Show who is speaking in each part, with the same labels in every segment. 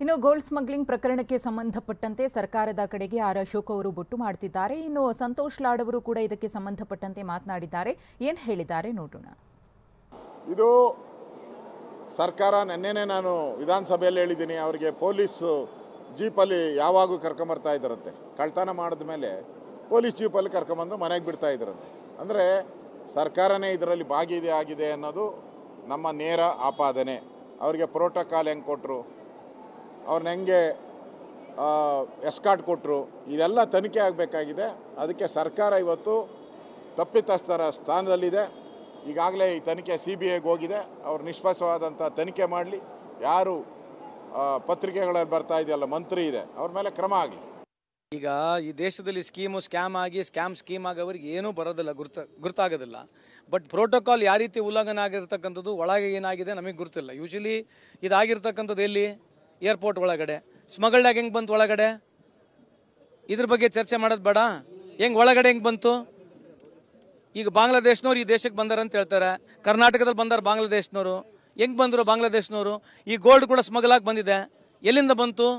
Speaker 1: ಇನ್ನು gold smuggling ಪ್ರಕರಣಕ್ಕೆ ಸಂಬಂಧಪಟ್ಟಂತೆ ಸರ್ಕಾರದ ಕಡೆಗೆ ಆರ್ ಅಶೋಕ್ ಅವರು ಬೊಟ್ಟು ಮಾಡುತ್ತಿದ್ದಾರೆ. ಇನ್ನು ಸಂತೋಷ್ ಲಾಡ್ ಅವರು ಕೂಡ ಇದಕ್ಕೆ ಸಂಬಂಧಪಟ್ಟಂತೆ ಮಾತನಾಡಿದ್ದಾರೆ. ಏನು ಹೇಳಿದ್ದಾರೆ ನೋಡೋಣ.
Speaker 2: ಇದು ಸರ್ಕಾರ ನೆನ್ನೆನೇ ನಾನು ವಿಧಾನಸಭೆಯಲ್ಲಿ ಹೇಳಿದ್ದೀನಿ, ಅವರಿಗೆ ಪೊಲೀಸ್ ಜೀಪಲ್ಲಿ ಯಾವಾಗೂ ಕರ್ಕೊಂಬರ್ತಾ ಇದ್ದಾರಂತೆ. ಕಳ್ತನ ಮಾಡಿದ ಮೇಲೆ ಪೊಲೀಸ್ ಜೀಪಲ್ಲಿ ಕರ್ಕೊಂಬಂದು ಮನೆಗೆ ಬಿಡ್ತಾ ಇದ್ದಾರಂತೆ. ಅಂದರೆ ಸರ್ಕಾರನೇ ಇದರಲ್ಲಿ ಆಗಿದೆ ಅನ್ನೋದು ನಮ್ಮ ನೇರ ಆಪಾದನೆ. ಅವರಿಗೆ ಪ್ರೋಟೋಕಾಲ್ ಹೆಂಗೆ ಕೊಟ್ಟರು, ಅವ್ರನ್ನ ಹೆಂಗೆ ಎಸ್ಕಾರ್ಟ್ ಕೊಟ್ಟರು, ಇದೆಲ್ಲ ತನಿಖೆ ಆಗಬೇಕಾಗಿದೆ. ಅದಕ್ಕೆ ಸರ್ಕಾರ ಇವತ್ತು ತಪ್ಪಿತಸ್ಥರ ಸ್ಥಾನದಲ್ಲಿದೆ. ಈಗಾಗಲೇ ಈ ತನಿಖೆ CBIಗೆ ಹೋಗಿದೆ. ಅವ್ರು ನಿಷ್ಪಕ್ಷವಾದಂಥ ತನಿಖೆ ಮಾಡಲಿ. ಯಾರು ಪತ್ರಿಕೆಗಳಲ್ಲಿ ಬರ್ತಾ ಇದೆಯಲ್ಲ ಮಂತ್ರಿ ಇದೆ, ಅವ್ರ ಮೇಲೆ ಕ್ರಮ ಆಗಲಿ.
Speaker 3: ಈಗ ಈ ದೇಶದಲ್ಲಿ ಸ್ಕ್ಯಾಮ್ ಆಗಿ ಸ್ಕೀಮ್ ಆಗೋರಿಗೆ ಏನೂ ಬರೋದಿಲ್ಲ, ಗುರ್ತಾಗೋದಿಲ್ಲ. ಬಟ್ ಪ್ರೋಟೋಕಾಲ್ ಯಾವ ರೀತಿ ಉಲ್ಲಂಘನೆ ಆಗಿರ್ತಕ್ಕಂಥದ್ದು ಒಳಗೆ ಏನಾಗಿದೆ ನಮಗೆ ಗುರ್ತಿಲ್ಲ. ಯೂಶಲಿ ಇದಾಗಿರ್ತಕ್ಕಂಥದ್ದು ಎಲ್ಲಿ, ಏರ್ಪೋರ್ಟ್ ಒಳಗಡೆ. ಸ್ಮಗಲ್ಡಾಗ ಹೆಂಗೆ ಬಂತು ಒಳಗಡೆ, ಇದ್ರ ಬಗ್ಗೆ ಚರ್ಚೆ ಮಾಡೋದು ಬೇಡ. ಒಳಗಡೆ ಹೆಂಗೆ ಬಂತು? ಈಗ ಬಾಂಗ್ಲಾದೇಶ್ನವ್ರು ಈ ದೇಶಕ್ಕೆ ಬಂದಾರಂತ ಹೇಳ್ತಾರೆ. ಕರ್ನಾಟಕದಲ್ಲಿ ಬಂದಾರ ಬಾಂಗ್ಲಾದೇಶ್ನವರು. ಹೆಂಗೆ ಬಂದರು ಬಾಂಗ್ಲಾದೇಶ್ನವರು? ಈ ಗೋಲ್ಡ್ ಕೂಡ ಸ್ಮಗಲಾಗಿ ಬಂದಿದೆ. ಎಲ್ಲಿಂದ ಬಂತು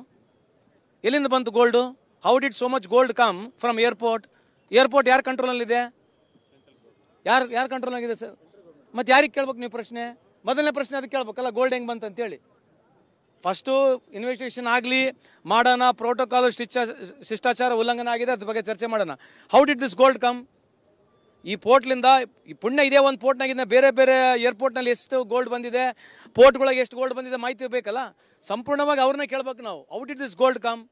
Speaker 3: gold? How did so much gold come from airport? Airport ಯಾರ ಕಂಟ್ರೋಲಲ್ಲಿದೆ? ಯಾರು ಕಂಟ್ರೋಲ್ ಆಗಿದೆ ಸರ್? ಮತ್ತೆ ಯಾರಿಗೆ ಕೇಳ್ಬೇಕು ನೀವು ಪ್ರಶ್ನೆ? ಮೊದಲನೇ ಪ್ರಶ್ನೆ ಅದಕ್ಕೆ ಕೇಳ್ಬೇಕಲ್ಲ, ಗೋಲ್ಡ್ ಹೆಂಗೆ ಬಂತು ಅಂತೇಳಿ. ಫಸ್ಟು ಇನ್ವೆಸ್ಟಿಗೇಷನ್ ಆಗಲಿ ಮಾಡೋಣ. ಪ್ರೋಟೋಕಾಲ್ ಶಿಷ್ಟಾಚಾರ ಉಲ್ಲಂಘನೆ ಆಗಿದೆ, ಅದ್ರ ಬಗ್ಗೆ ಚರ್ಚೆ ಮಾಡೋಣ. How did this gold come? ಈ ಪೋರ್ಟ್ಲಿಂದ ಈ ಪುಣ್ಯ ಇದೇ ಒಂದು ಪೋರ್ಟ್ನಾಗಿಂದ ಬೇರೆ ಬೇರೆ ಏರ್ಪೋರ್ಟ್ನಲ್ಲಿ ಎಷ್ಟು ಗೋಲ್ಡ್ ಬಂದಿದೆ, ಪೋರ್ಟ್ಗಳಿಗೆ ಎಷ್ಟು ಗೋಲ್ಡ್ ಬಂದಿದೆ ಮಾಹಿತಿ ಬೇಕಲ್ಲ. ಸಂಪೂರ್ಣವಾಗಿ ಅವ್ರನ್ನ ಕೇಳ್ಬೇಕು ನಾವು. How did this gold come?